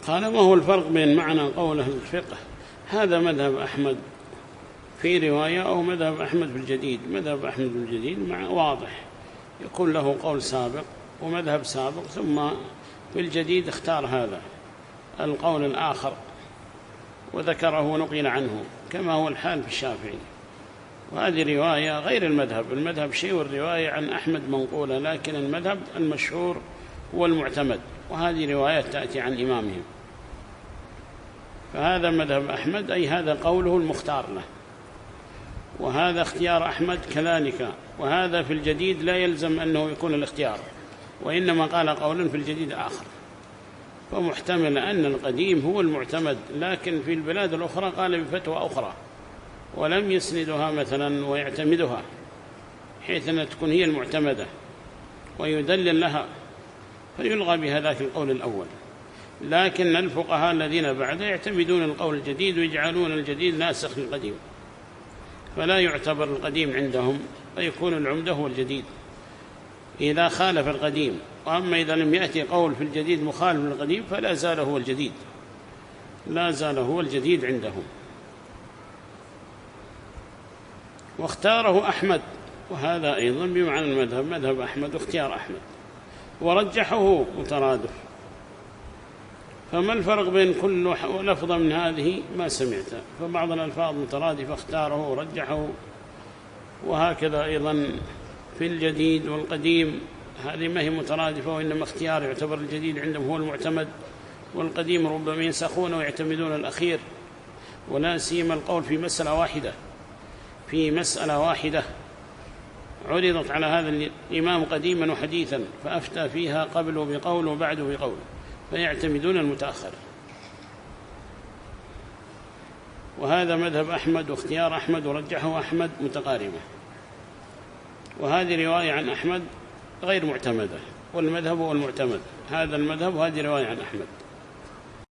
قال ما هو الفرق بين معنى قوله الفقه؟ هذا مذهب أحمد في رواية، أو مذهب أحمد في الجديد. مذهب أحمد في الجديد واضح، يكون له قول سابق ومذهب سابق، ثم في الجديد اختار هذا القول الآخر وذكره ونقل عنه، كما هو الحال في الشافعي. وهذه رواية غير المذهب. المذهب شيء والرواية عن أحمد منقولة، لكن المذهب المشهور هو المعتمد، وهذه روايات تأتي عن إمامهم. فهذا مذهب أحمد، أي هذا قوله المختار له، وهذا اختيار أحمد كذلك. وهذا في الجديد لا يلزم أنه يكون الاختيار، وإنما قال قولا في الجديد آخر، فمحتمل أن القديم هو المعتمد، لكن في البلاد الأخرى قال بفتوى أخرى ولم يسندها مثلا ويعتمدها، حيث أن تكون هي المعتمدة ويدلل لها، فيلغى بهذاك القول الأول. لكن الفقهاء الذين بعده يعتمدون القول الجديد ويجعلون الجديد ناسخ للقديم، فلا يعتبر القديم عندهم، فيكون العمدة هو الجديد إذا خالف القديم. وأما إذا لم يأتي قول في الجديد مخالف للقديم فلا زال هو الجديد، لا زال هو الجديد عندهم. واختاره أحمد، وهذا أيضا بمعنى المذهب، مذهب أحمد واختيار أحمد، ورجحه مترادف. فما الفرق بين كل لفظة من هذه؟ ما سمعت. فبعض الألفاظ مترادفة اختاره ورجحه، وهكذا أيضا في الجديد والقديم، هذه ما هي مترادفة، وإنما اختيار يعتبر الجديد عندهم هو المعتمد، والقديم ربما ينسخون ويعتمدون الأخير. ولا سيما القول في مسألة واحدة، في مسألة واحدة عرضت على هذا الإمام قديما وحديثا، فأفتى فيها قبله بقول وبعده بقول، فيعتمدون المتأخر. وهذا مذهب أحمد واختيار أحمد ورجحه أحمد متقاربة. وهذه رواية عن أحمد غير معتمدة، والمذهب هو المعتمد، هذا المذهب وهذه رواية عن أحمد.